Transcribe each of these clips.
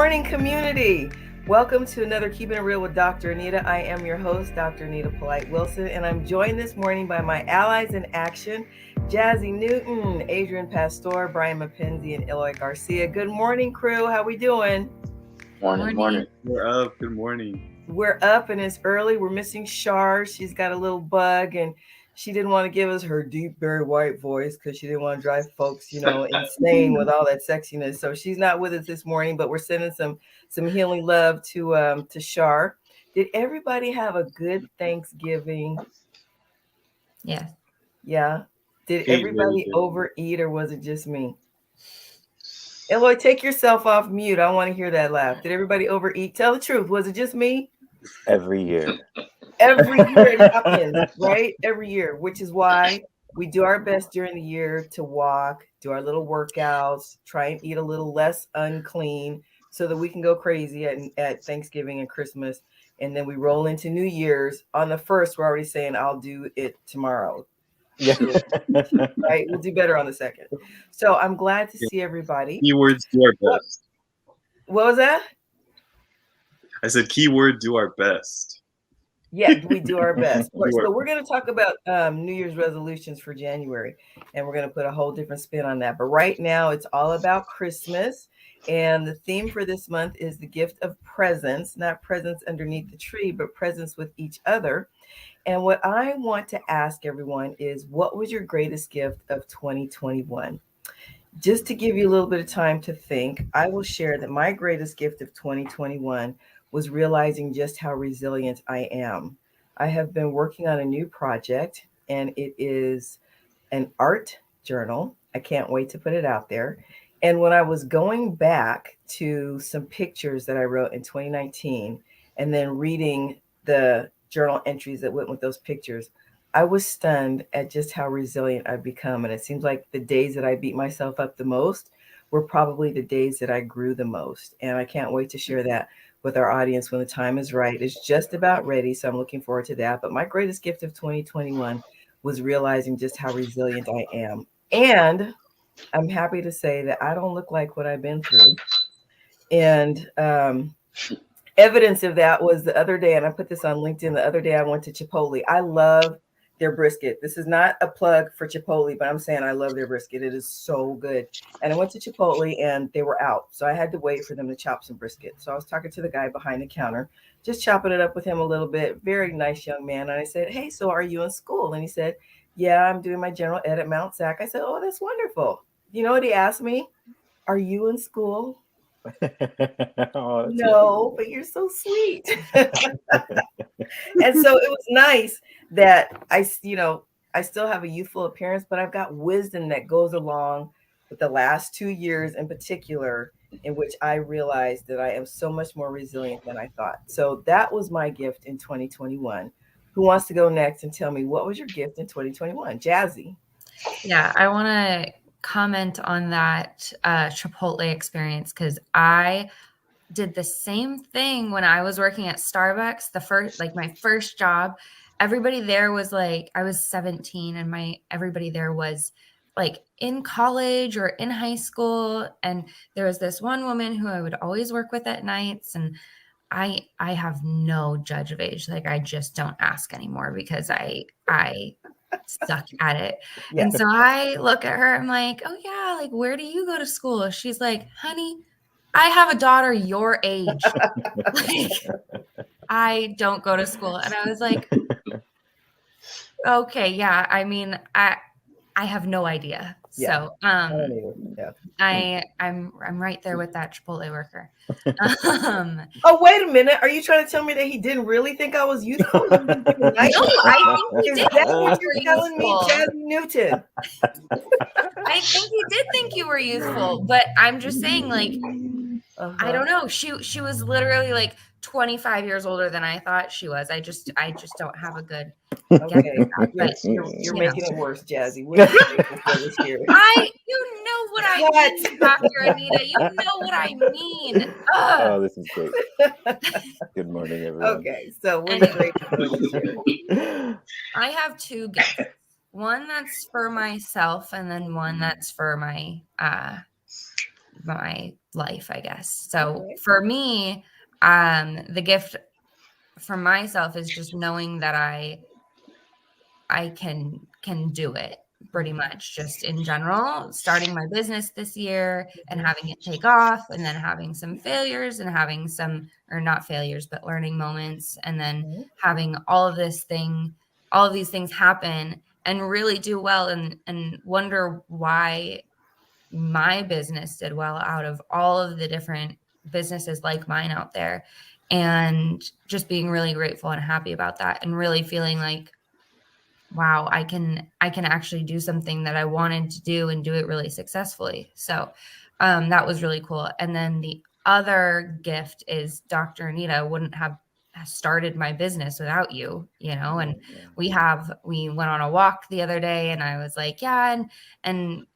morning, community. Welcome to another Keeping It Real with Dr. Anita. I am your host, Dr. Anita Polite Wilson, and I'm joined this morning by my allies in action, Jazzy Newton, Adrian Pastor, Brian Mapenzi, and Eloy Garcia. Good morning, crew. How we doing? Morning. We're up. Good morning. We're up and it's early. We're missing Shar. She's got a little bug and she didn't want to give us her deep, very white voice because she didn't want to drive folks, insane with all that sexiness. So she's not with us this morning, but we're sending some healing love to Shar. Did everybody have a good Thanksgiving? Yes. Yeah. Did everybody overeat or was it just me? Eloy, take yourself off mute. I want to hear that laugh. Did everybody overeat? Tell the truth. Was it just me? Every year. Every year it happens, right? Every year, which is why we do our best during the year to walk, do our little workouts, try and eat a little less unclean so that we can go crazy at Thanksgiving and Christmas. And then we roll into New Year's. On the first, we're already saying, I'll do it tomorrow. Yeah. Right? We'll do better on the second. So I'm glad to see everybody. Keywords, do our best. What was that? I said keyword, do our best. Yeah, we do our best. So we're going to talk about New Year's resolutions for January, and we're going to put a whole different spin on that. But right now, it's all about Christmas, and the theme for this month is the gift of presents, not presents underneath the tree, but presents with each other. And what I want to ask everyone is, what was your greatest gift of 2021? Just to give you a little bit of time to think, I will share that my greatest gift of 2021 was realizing just how resilient I am. I have been working on a new project and it is an art journal. I can't wait to put it out there. And when I was going back to some pictures that I wrote in 2019 and then reading the journal entries that went with those pictures, I was stunned at just how resilient I've become. And it seems like the days that I beat myself up the most were probably the days that I grew the most. And I can't wait to share that with our audience when the time is right. It's just about ready, so I'm looking forward to that. But my greatest gift of 2021 was realizing just how resilient I am. And I'm happy to say that I don't look like what I've been through. And evidence of that was the other day, and I put this on LinkedIn, the other day I went to Chipotle. I love their brisket. This is not a plug for Chipotle, but I'm saying I love their brisket. It is so good. And I went to Chipotle and they were out. So I had to wait for them to chop some brisket. So I was talking to the guy behind the counter, just chopping it up with him a little bit. Very nice young man. And I said, hey, so are you in school? And he said, yeah, I'm doing my general ed at Mount Sac. I said, oh, that's wonderful. You know what he asked me? Are you in school? Oh, no, but you're so sweet. And so it was nice that I still have a youthful appearance, but I've got wisdom that goes along with the last 2 years in particular, in which I realized that I am so much more resilient than I thought. So that was my gift in 2021. Who wants to go next and tell me what was your gift in 2021? Jazzy. Yeah, I want to comment on that Chipotle experience because I did the same thing when I was working at Starbucks. My first job, everybody there was like, I was 17 and everybody there was like in college or in high school. And there was this one woman who I would always work with at nights. And I have no judge of age. Like I just don't ask anymore because I suck at it. Yeah. And so I look at her, I'm like, oh yeah, like where do you go to school? She's like, honey, I have a daughter your age. Like, I don't go to school. And I was like, okay, yeah. I mean, I have no idea. Yeah. So I'm right there with that Chipotle worker. Oh, wait a minute. Are you trying to tell me that he didn't really think I was youthful? No, I think he did. That's what you're telling me, Jazzy Newton. I think he did think you were youthful, but I'm just saying, like, I don't know. She was literally like 25 years older than I thought she was. I just don't have a good. Okay, you're making it worse, Jazzy. What are you making for this year? You know what I mean, Dr. Anita. You know what I mean. Oh, this is great. Good morning, everyone. Okay, so what are you grateful for this year? I have two gifts. One that's for myself, and then one that's for my my life, I guess. So Okay. for me, the gift for myself is just knowing that I can do it pretty much, just in general, starting my business this year and having it take off, and then having some failures and having some, or not failures, but learning moments, and then having all of these things happen and really do well, and wonder why my business did well out of all of the different businesses like mine out there, and just being really grateful and happy about that, and really feeling like, wow, I can actually do something that I wanted to do and do it really successfully. So that was really cool. And then the other gift is Dr. Anita wouldn't have started my business without you, and we went on a walk the other day, and I was like, yeah, and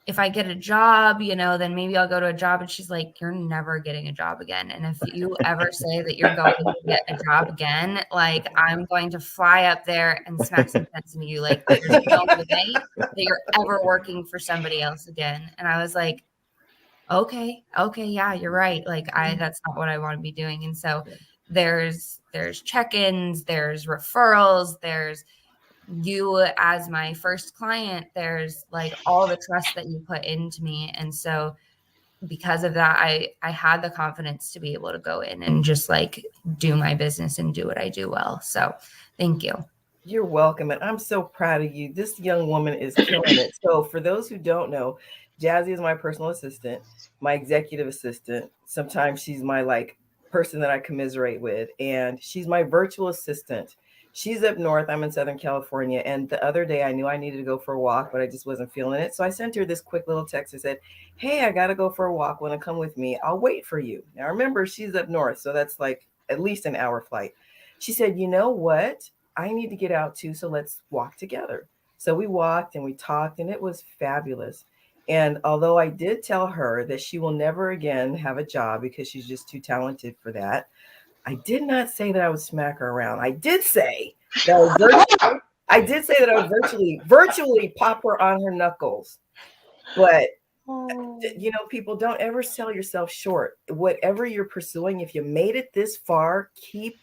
if I get a job, then maybe I'll go to a job. And she's like, you're never getting a job again. And if you ever say that you're going to get a job again, like, I'm going to fly up there and smack some sense into you. Like, there's no way that you're ever working for somebody else again. And I was like, okay, yeah, you're right. Like, that's not what I want to be doing. And so there's check-ins, there's referrals, there's you as my first client, there's like all the trust that you put into me. And so because of that, I had the confidence to be able to go in and just like do my business and do what I do well. So thank you. You're welcome. And I'm so proud of you. This young woman is killing it. So for those who don't know, Jazzy is my personal assistant, my executive assistant. Sometimes she's my like person that I commiserate with, and she's my virtual assistant. She's up north. I'm in Southern California. And the other day I knew I needed to go for a walk, but I just wasn't feeling it. So I sent her this quick little text. I said, hey, I got to go for a walk. Want to come with me? I'll wait for you. Now remember, she's up north. So that's like at least an hour flight. She said, you know what? I need to get out too. So let's walk together. So we walked and we talked, and it was fabulous. And although I did tell her that she will never again have a job because she's just too talented for that, I did not say that I would smack her around. I did say that I would virtually pop her on her knuckles. But people, don't ever sell yourself short. Whatever you're pursuing, if you made it this far, keep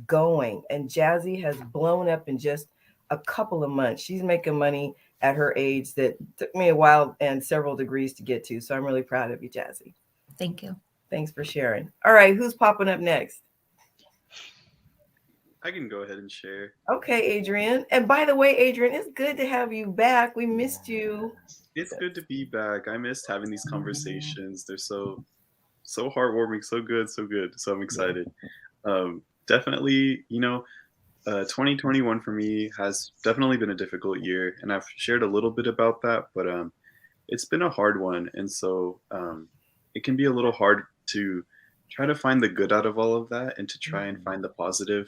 going. And Jazzy has blown up in just a couple of months. She's making money at her age that took me a while and several degrees to get to. So I'm really proud of you, Jazzy. Thank you. Thanks for sharing. All right, who's popping up next? I can go ahead and share. Okay, Adrian. And by the way, Adrian, it's good to have you back. We missed you. It's good to be back. I missed having these conversations. They're so heartwarming, so good. So I'm excited. Definitely, 2021 for me has definitely been a difficult year, and I've shared a little bit about that, but it's been a hard one. And so it can be a little hard to try to find the good out of all of that and to try and find the positive.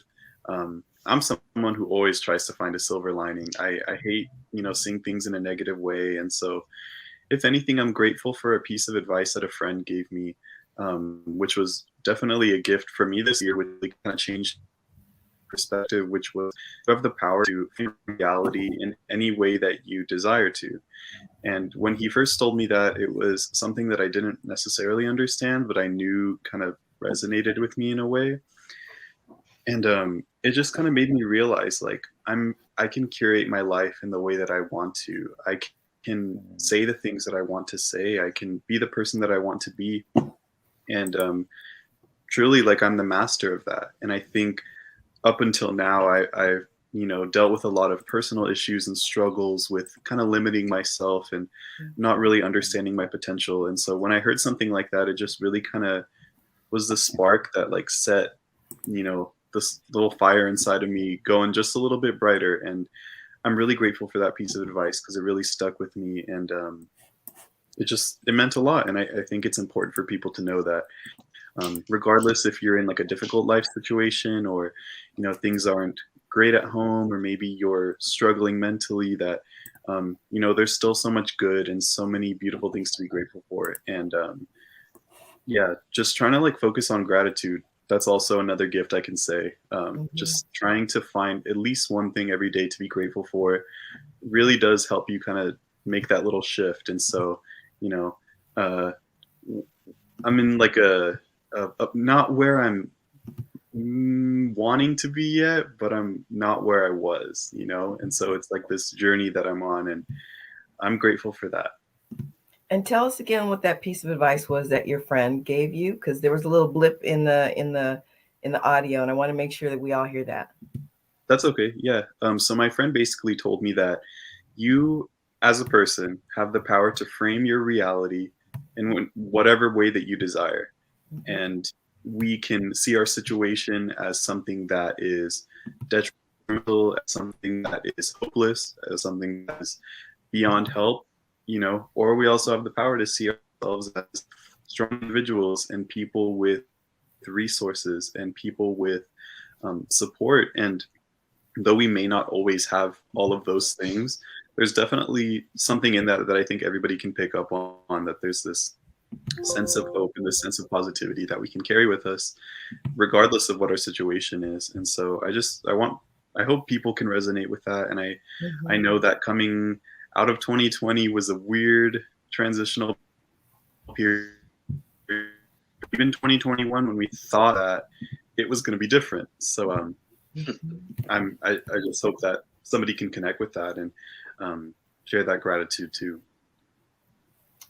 I'm someone who always tries to find a silver lining. I hate, seeing things in a negative way. And so if anything, I'm grateful for a piece of advice that a friend gave me, which was definitely a gift for me this year, which really kind of changed perspective, which was you have the power to feel reality in any way that you desire to. And when he first told me that, it was something that I didn't necessarily understand, but I knew kind of resonated with me in a way. And it just kind of made me realize, like, I can curate my life in the way that I want to. I can say the things that I want to say. I can be the person that I want to be. And truly, like, I'm the master of that. And I think up until now, I've dealt with a lot of personal issues and struggles with kind of limiting myself and not really understanding my potential. And so when I heard something like that, it just really kind of was the spark that like set, this little fire inside of me going just a little bit brighter. And I'm really grateful for that piece of advice because it really stuck with me. And it meant a lot. And I think it's important for people to know that regardless if you're in like a difficult life situation or, things aren't great at home, or maybe you're struggling mentally, that, there's still so much good and so many beautiful things to be grateful for. And just trying to like focus on gratitude. That's also another gift I can say. Just trying to find at least one thing every day to be grateful for really does help you kind of make that little shift. And so, I'm in like a not where I'm wanting to be yet, but I'm not where I was, and so it's like this journey that I'm on, and I'm grateful for that. And tell us again what that piece of advice was that your friend gave you, because there was a little blip in the audio, and I want to make sure that we all hear that. That's okay. Yeah. So my friend basically told me that you, as a person, have the power to frame your reality in whatever way that you desire. And we can see our situation as something that is detrimental, as something that is hopeless, as something that is beyond help, or we also have the power to see ourselves as strong individuals and people with resources and people with support. And though we may not always have all of those things, there's definitely something in that I think everybody can pick up on, that there's this sense of hope and this sense of positivity that we can carry with us regardless of what our situation is. And so I hope people can resonate with that. And I know that coming out of 2020 was a weird transitional period. Even 2021, when we thought that it was going to be different. So I just hope that somebody can connect with that and share that gratitude too.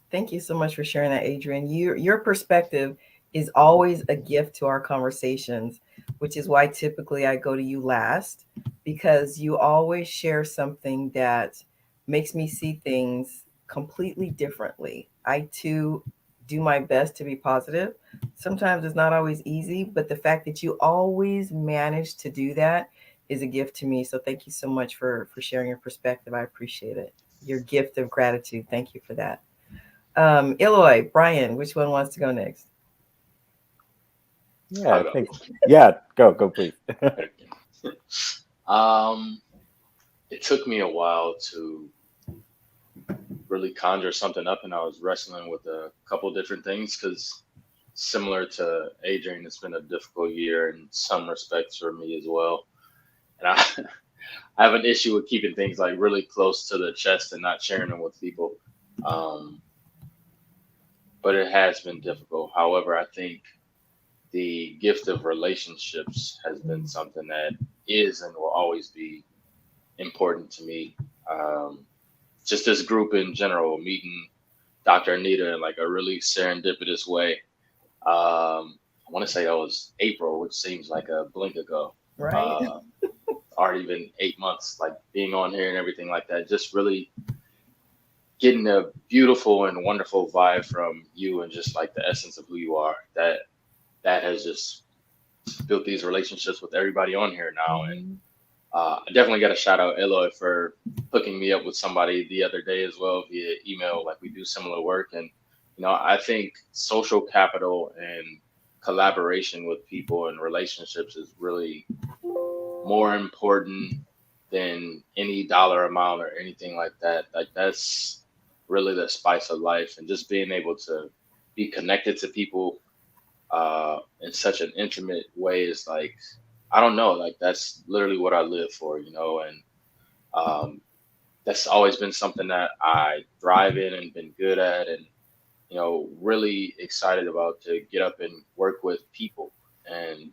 Thank you so much for sharing that, Adrian. Your perspective is always a gift to our conversations, which is why typically I go to you last, because you always share something that makes me see things completely differently. I too do my best to be positive. Sometimes it's not always easy, but the fact that you always manage to do that is a gift to me. So thank you so much for sharing your perspective. I appreciate it. Your gift of gratitude. Thank you for that. Eloy, Brian, which one wants to go next? Yeah, I think. Yeah, go please. It took me a while to really conjure something up, and I was wrestling with a couple different things because, similar to Adrian, it's been a difficult year in some respects for me as well. And I have an issue with keeping things like really close to the chest and not sharing them with people. But it has been difficult. However, I think the gift of relationships has been something that is and will always be important to me. Just this group in general, meeting Dr. Anita in like a really serendipitous way. I want to say that was April, which seems like a blink ago. Right. Already been 8 months, like being on here and everything like that. Just really getting a beautiful and wonderful vibe from you and just like the essence of who you are. That has just built these relationships with everybody on here now. And I definitely got to shout out Eloy for hooking me up with somebody the other day as well via email. Like, we do similar work. And, I think social capital and collaboration with people and relationships is really more important than any dollar amount or anything like that. Like, that's really the spice of life. And just being able to be connected to people in such an intimate way is like, I don't know, like that's literally what I live for, and that's always been something that I thrive in and been good at, and really excited about to get up and work with people and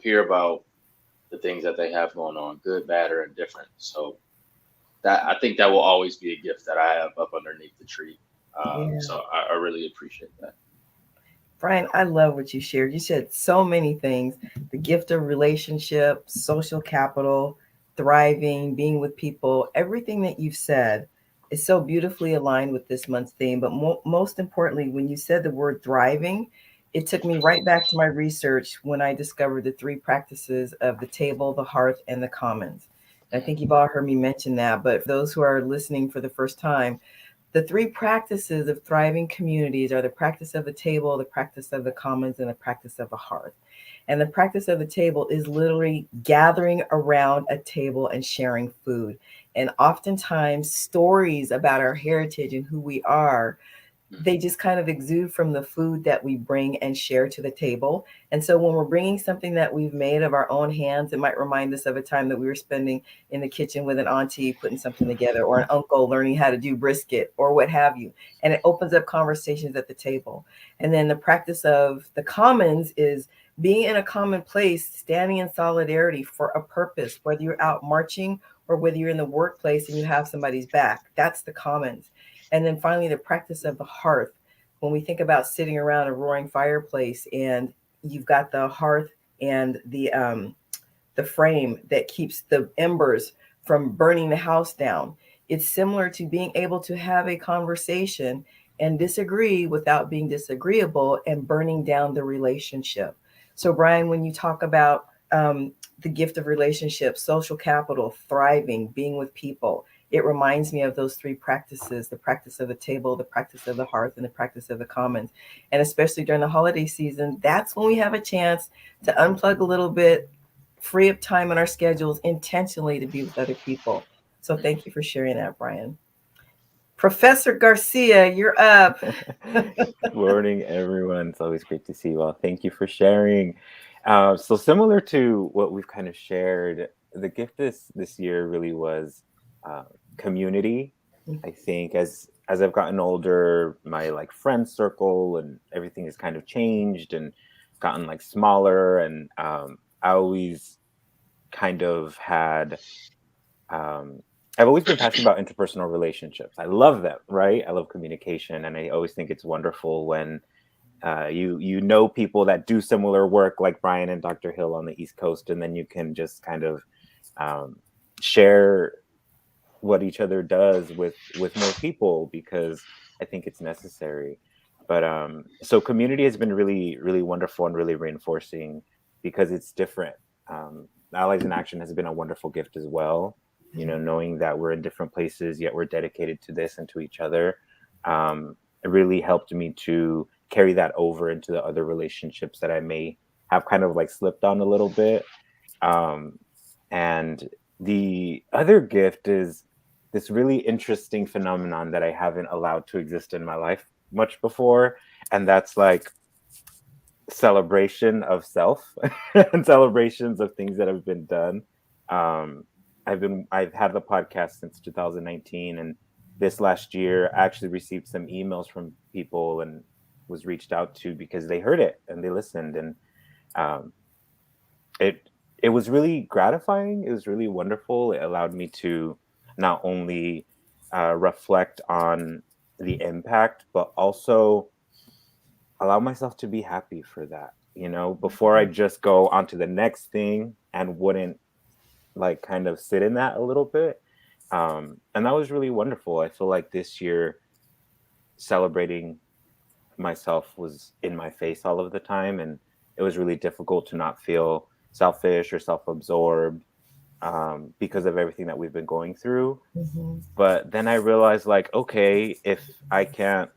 hear about the things that they have going on, good, bad, or indifferent. So that, I think that will always be a gift that I have up underneath the tree. So I really appreciate that. Brian, I love what you shared. You said so many things: the gift of relationship, social capital, thriving, being with people. Everything that you've said is so beautifully aligned with this month's theme. But most importantly, when you said the word thriving, it took me right back to my research when I discovered the 3 practices of the table, the hearth, and the commons. And I think you've all heard me mention that, but for those who are listening for the first time, the 3 practices of thriving communities are the practice of the table, the practice of the commons, and the practice of the hearth. And the practice of the table is literally gathering around a table and sharing food. And oftentimes stories about our heritage and who we are they just kind of exude from the food that we bring and share to the table. And so when we're bringing something that we've made of our own hands, it might remind us of a time that we were spending in the kitchen with an auntie putting something together, or an uncle learning how to do brisket, or what have you. And it opens up conversations at the table. And then the practice of the commons is being in a common place, standing in solidarity for a purpose, whether you're out marching or whether you're in the workplace and you have somebody's back. That's the commons. And then finally, the practice of the hearth. When we think about sitting around a roaring fireplace, and you've got the hearth and the frame that keeps the embers from burning the house down, it's similar to being able to have a conversation and disagree without being disagreeable and burning down the relationship. So, Brian, when you talk about the gift of relationships, social capital, thriving, being with people, it reminds me of those three practices: the practice of the table, the practice of the hearth, and the practice of the commons. And especially during the holiday season, that's when we have a chance to unplug a little bit, free up time in our schedules intentionally to be with other people. So thank you for sharing that, Brian. Professor Garcia, you're up. Good morning, everyone. It's always great to see you all. Thank you for sharing. So similar to what we've kind of shared, the gift this year really was community. I think as I've gotten older, my like friend circle and everything has kind of changed and gotten like smaller. And I always kind of had I've always been passionate about interpersonal relationships. I love them, right? I love communication, and I always think it's wonderful when you know people that do similar work, like Brian and Dr. Hill on the East Coast, and then you can just kind of share what each other does with more people, because I think it's necessary. But so community has been really, really wonderful and really reinforcing because it's different. Allies in Action has been a wonderful gift as well. You know, knowing that we're in different places, yet we're dedicated to this and to each other. It really helped me to carry that over into the other relationships that I may have kind of like slipped on a little bit. And the other gift is this really interesting phenomenon that I haven't allowed to exist in my life much before. And that's like celebration of self and celebrations of things that have been done. I've had the podcast since 2019, and this last year I actually received some emails from people and was reached out to because they heard it and they listened, and it was really gratifying. It was really wonderful. It allowed me to not only reflect on the impact, but also allow myself to be happy for that, you know, before I just go on to the next thing and wouldn't like kind of sit in that a little bit. And that was really wonderful. I feel like this year celebrating myself was in my face all of the time, and it was really difficult to not feel selfish or self-absorbed because of everything that we've been going through. But then I realized, like, okay, if I can't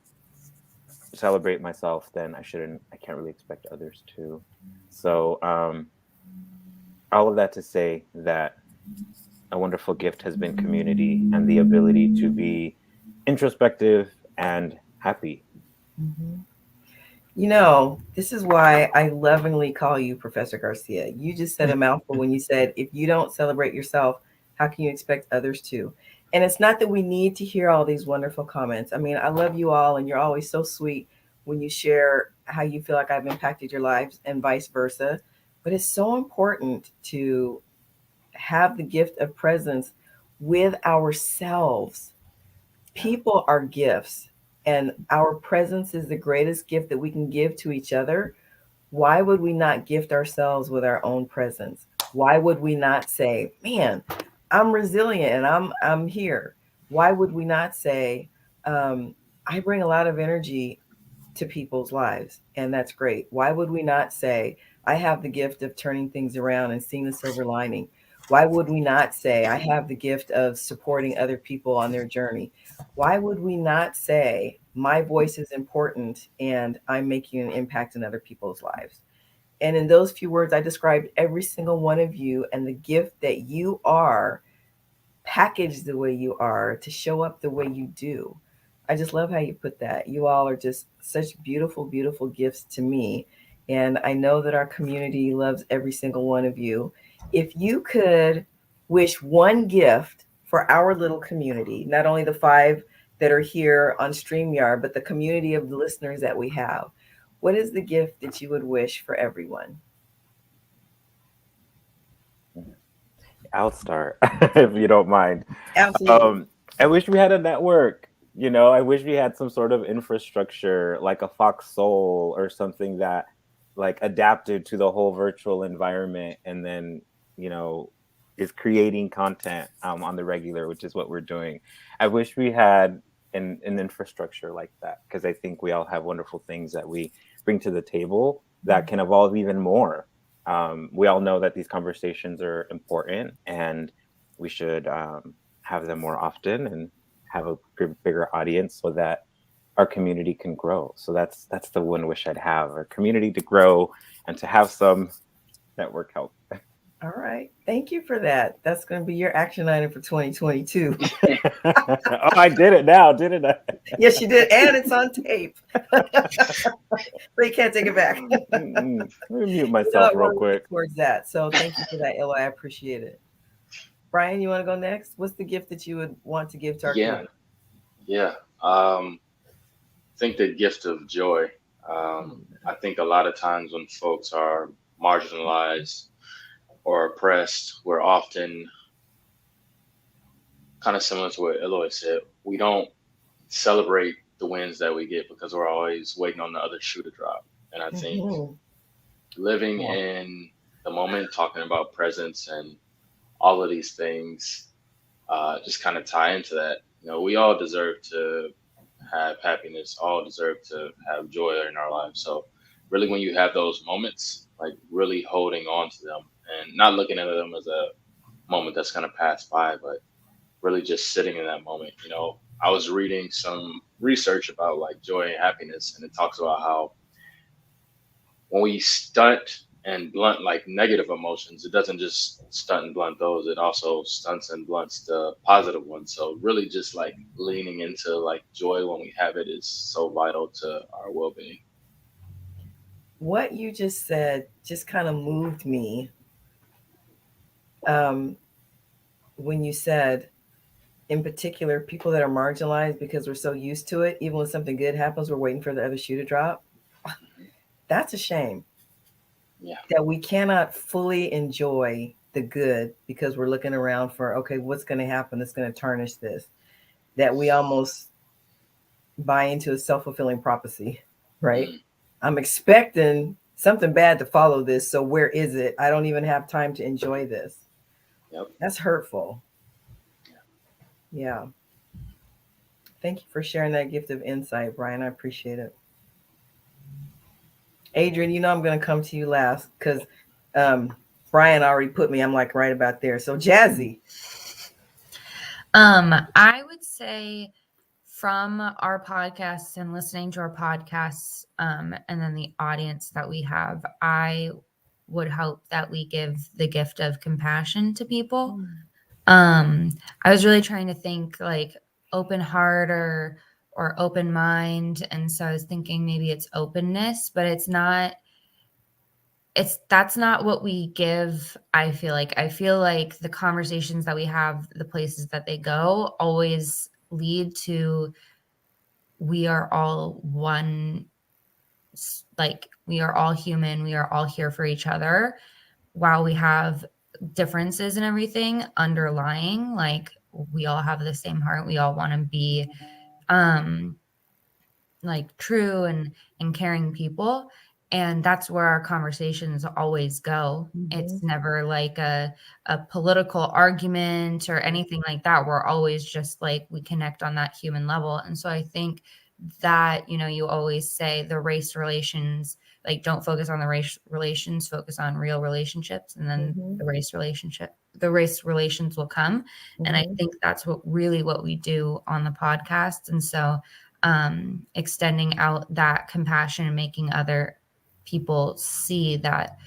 celebrate myself, then I can't really expect others to. So all of that to say that a wonderful gift has been community and the ability to be introspective and happy. You know, this is why I lovingly call you Professor Garcia. You just said a mouthful when you said, if you don't celebrate yourself, how can you expect others to? And it's not that we need to hear all these wonderful comments. I mean, I love you all, and you're always so sweet when you share how you feel like I've impacted your lives and vice versa. But it's so important to have the gift of presence with ourselves. People are gifts, and our presence is the greatest gift that we can give to each other. Why would we not gift ourselves with our own presence? Why would we not say, man, I'm resilient and I'm here? Why would we not say, I bring a lot of energy to people's lives, and that's great? Why would we not say, I have the gift of turning things around and seeing the silver lining? Why would we not say, I have the gift of supporting other people on their journey? Why would we not say, my voice is important and I'm making an impact in other people's lives? And in those few words, I described every single one of you and the gift that you are, packaged the way you are, to show up the way you do. I just love how you put that. You all are just such beautiful, beautiful gifts to me. And I know that our community loves every single one of you. If you could wish one gift for our little community, not only the 5 that are here on StreamYard, but the community of the listeners that we have, what is the gift that you would wish for everyone? I'll start if you don't mind. Absolutely. I wish we had a network. I wish we had some sort of infrastructure like a Fox Soul or something that like adapted to the whole virtual environment and then, is creating content on the regular, which is what we're doing. I wish we had an infrastructure like that because I think we all have wonderful things that we bring to the table that can evolve even more. We all know that these conversations are important and we should have them more often and have a bigger audience so that our community can grow. So that's the one wish I'd have, our community to grow and to have some network help. All right. Thank you for that. That's going to be your action item for 2022. Oh, I did it now, didn't I? Yes, you did. And it's on tape. So you can't take it back. Let me mute myself real quick. Towards that. So thank you for that, Ella. I appreciate it. Brian, you want to go next? What's the gift that you would want to give to our community? Yeah. I think the gift of joy. I think a lot of times when folks are marginalized or oppressed, we're often kind of similar to what Eloy said. We don't celebrate the wins that we get because we're always waiting on the other shoe to drop. And I think living in the moment, talking about presence and all of these things just kind of tie into that. We all deserve to have happiness, all deserve to have joy in our lives. So really when you have those moments, like really holding on to them and not looking at them as a moment that's going to pass by, but really just sitting in that moment. I was reading some research about like joy and happiness, and it talks about how when we stunt and blunt like negative emotions, it doesn't just stunt and blunt those, it also stunts and blunts the positive ones. So really just like leaning into like joy when we have it is so vital to our well-being. What you just said just kind of moved me. When you said, in particular, people that are marginalized because we're so used to it, even when something good happens, we're waiting for the other shoe to drop. That's a shame. Yeah. That we cannot fully enjoy the good because we're looking around for, okay, what's going to happen that's going to tarnish this? That we almost buy into a self-fulfilling prophecy, right? I'm expecting something bad to follow this, so where is it? I don't even have time to enjoy this. Yep. That's hurtful. Yeah. Thank you for sharing that gift of insight, Brian. I appreciate it. Adrian, I'm going to come to you last because Brian already put me, I'm like right about there. So Jazzy. I would say from our podcasts and listening to our podcasts, and then the audience that we have, I would hope that we give the gift of compassion to people. I was really trying to think like open heart or open mind. And so I was thinking maybe it's openness, but that's not what we give. I feel like the conversations that we have, the places that they go, always lead to, we are all one, like we are all human, we are all here for each other. While we have differences and everything underlying, like we all have the same heart, we all want to be like true and caring people. And that's where our conversations always go. It's never like a political argument or anything like that. We're always just like, we connect on that human level. And so I think that, you always say the race relations, like don't focus on the race relations, focus on real relationships. And then the race relations will come. And I think that's what we do on the podcast. And so extending out that compassion and making other people see that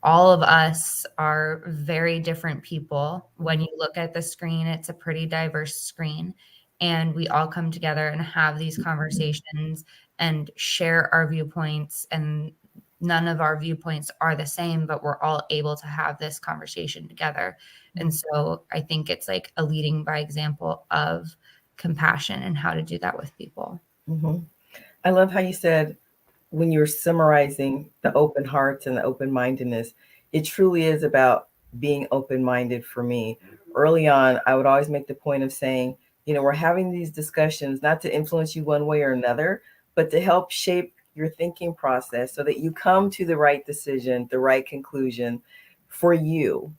all of us are very different people. When you look at the screen, it's a pretty diverse screen, and we all come together and have these conversations and share our viewpoints, and none of our viewpoints are the same, but we're all able to have this conversation together. And so I think it's like a leading by example of compassion and how to do that with people. Mm-hmm. I love how you said, when you're summarizing the open hearts and the open-mindedness, it truly is about being open-minded for me. Early on, I would always make the point of saying, we're having these discussions not to influence you one way or another, but to help shape your thinking process so that you come to the right decision, the right conclusion for you.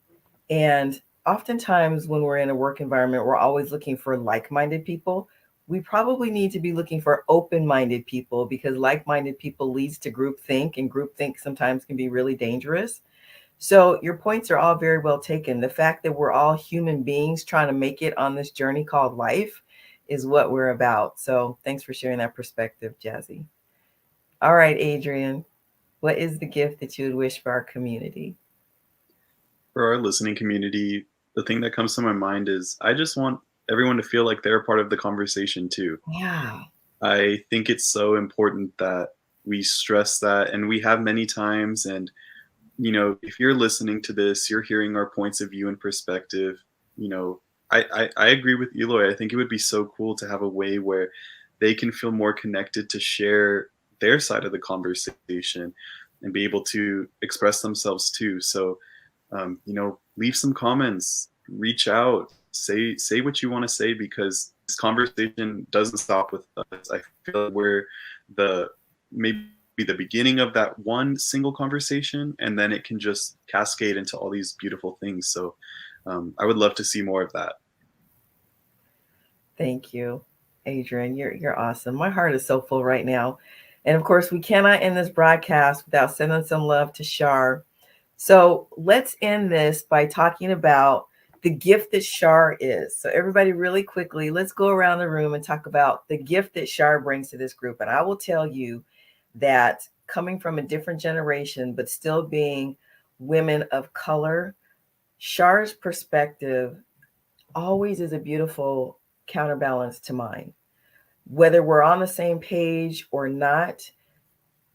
And oftentimes when we're in a work environment, we're always looking for like-minded people. We probably need to be looking for open-minded people, because like-minded people leads to groupthink, and groupthink sometimes can be really dangerous. So your points are all very well taken. The fact that we're all human beings trying to make it on this journey called life is what we're about. So thanks for sharing that perspective, Jazzy. All right, Adrian, what is the gift that you would wish for our community? For our listening community, the thing that comes to my mind is I just want everyone to feel like they're a part of the conversation too. Yeah. I think it's so important that we stress that, and we have many times. And, if you're listening to this, you're hearing our points of view and perspective. I agree with Eloy. I think it would be so cool to have a way where they can feel more connected to share their side of the conversation and be able to express themselves too. So, leave some comments, reach out, say what you want to say, because this conversation doesn't stop with us. I feel like we're maybe the beginning of that one single conversation, and then it can just cascade into all these beautiful things. So I would love to see more of that. Thank you, Adrian. You're awesome. My heart is so full right now. And of course, we cannot end this broadcast without sending some love to Shar. So let's end this by talking about the gift that Shar is. So everybody, really quickly, let's go around the room and talk about the gift that Shar brings to this group. And I will tell you that coming from a different generation, but still being women of color, Shar's perspective always is a beautiful counterbalance to mine. Whether we're on the same page or not,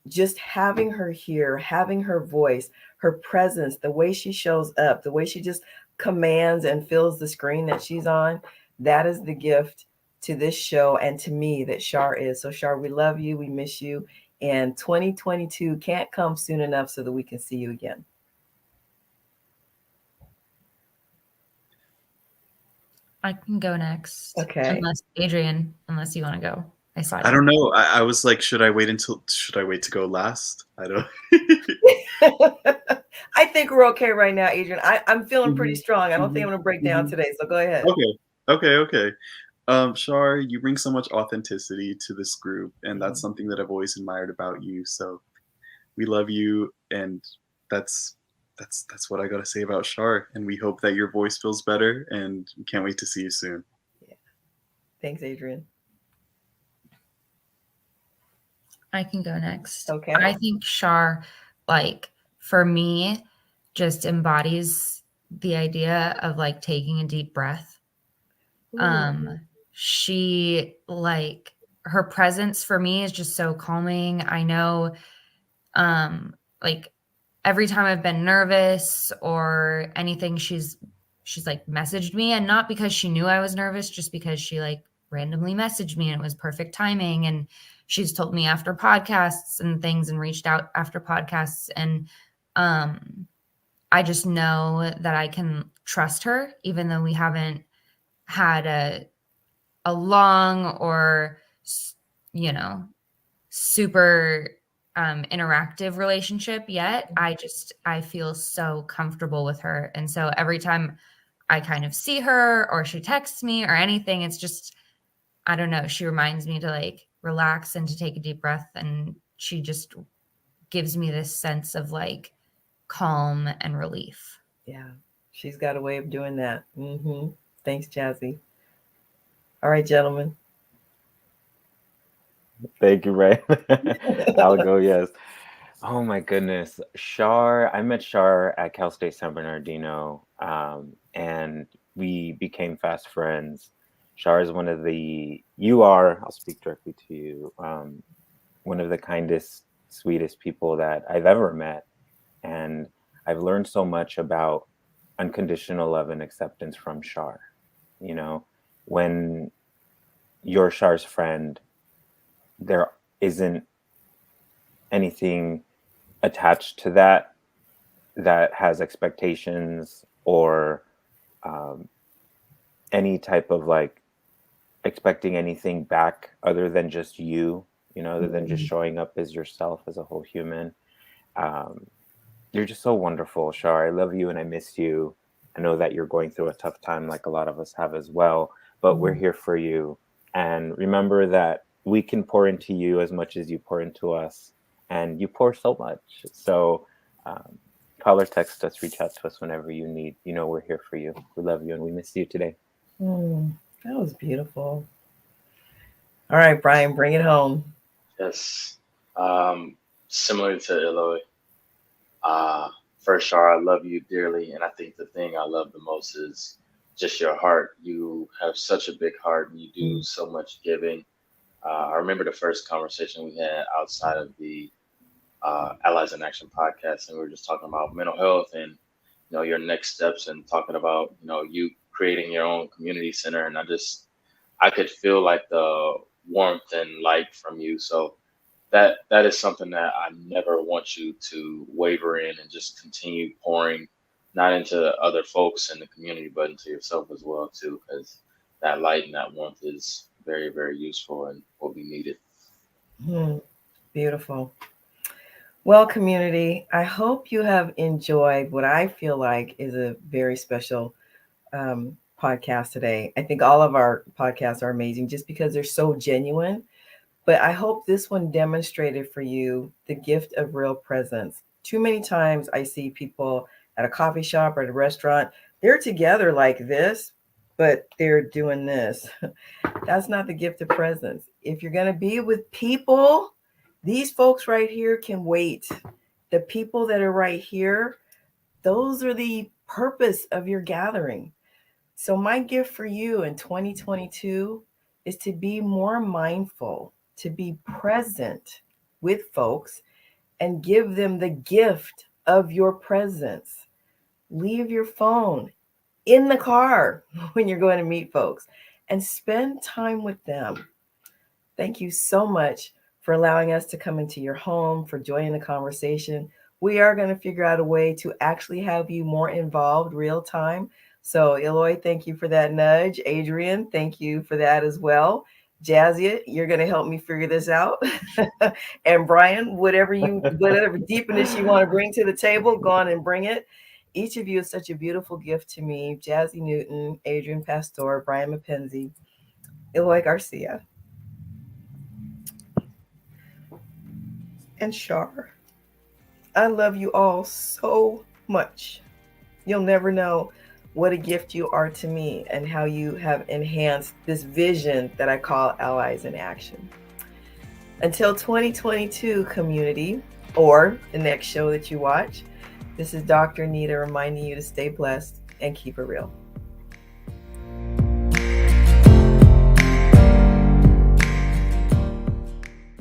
just having her here, having her voice, her presence, the way she shows up, the way she just commands and fills the screen that she's on, that is the gift to this show and to me that Shar is. So Shar, we love you. We miss you. And 2022 can't come soon enough so that we can see you again. I can go next. Okay. Unless you want to go. I don't know. I was like, should I wait to go last? I don't. I think we're okay right now, Adrian. I'm feeling pretty strong. I don't think I'm going to break down today. So go ahead. Okay. Shar, you bring so much authenticity to this group, and that's something that I've always admired about you. So we love you, and that's what I got to say about Shar. And we hope that your voice feels better, and we can't wait to see you soon. Yeah. Thanks, Adrian. I can go next. Okay. I think Shar, for me, just embodies the idea of taking a deep breath. She her presence for me is just so calming. I know, every time I've been nervous or anything, she's messaged me, and not because she knew I was nervous, just because she randomly messaged me and it was perfect timing. And she's told me after podcasts and things and reached out after podcasts. And I just know that I can trust her, even though we haven't had a long or, super interactive relationship yet. I feel so comfortable with her. And so every time I kind of see her or she texts me or anything, it's just, I don't know, she reminds me to relax and to take a deep breath. And she just gives me this sense of calm and relief. Yeah, she's got a way of doing that. Mm-hmm. Thanks, Jazzy. All right, gentlemen. Thank you, Ray. I'll go, yes. Oh my goodness. Shar, I met Shar at Cal State San Bernardino, and we became fast friends. Shar is I'll speak directly to you, one of the kindest, sweetest people that I've ever met. And I've learned so much about unconditional love and acceptance from Shar. You know, when you're Shar's friend, there isn't anything attached to that has expectations or any type of like expecting anything back other than just you, other than just showing up as yourself as a whole human. You're just so wonderful, Shar. I love you and I miss you. I know that you're going through a tough time like a lot of us have as well, but we're here for you. And remember that we can pour into you as much as you pour into us, and you pour so much. So call or text us, reach out to us whenever you need. We're here for you. We love you and we miss you today. That was beautiful. All right, Brian, bring it home. Yes. Similar to Eloy, first, Shar, I love you dearly. And I think the thing I love the most is just your heart. You have such a big heart and you do so much giving. I remember the first conversation we had outside of the Allies in Action podcast, and we were just talking about mental health and your next steps, and talking about you creating your own community center. And I could feel like the warmth and light from you. So that is something that I never want you to waver in, and just continue pouring, not into other folks in the community, but into yourself as well too, because that light and that warmth is very, very useful and will be needed. Beautiful. Well, community, I hope you have enjoyed what I feel like is a very special podcast today. I think all of our podcasts are amazing just because they're so genuine. But I hope this one demonstrated for you the gift of real presence. Too many times I see people at a coffee shop or at a restaurant, they're together like this, but they're doing this. That's not the gift of presence. If you're going to be with people, these folks right here can wait. The people that are right here, those are the purpose of your gathering. So my gift for you in 2022 is to be more mindful, to be present with folks and give them the gift of your presence. Leave your phone in the car when you're going to meet folks and spend time with them. Thank you so much for allowing us to come into your home, for joining the conversation. We are going to figure out a way to actually have you more involved real time. So Eloy, thank you for that nudge. Adrian, thank you for that as well. Jazia, you're going to help me figure this out. And Brian, whatever deepness you want to bring to the table, go on and bring it. Each of you is such a beautiful gift to me. Jazzy Newton, Adrian Pastor, Brian Mapenzi, Eloy Garcia, and Shar. I love you all so much. You'll never know what a gift you are to me and how you have enhanced this vision that I call Allies in Action. Until 2022, community, or the next show that you watch, this is Dr. Anita reminding you to stay blessed and keep it real.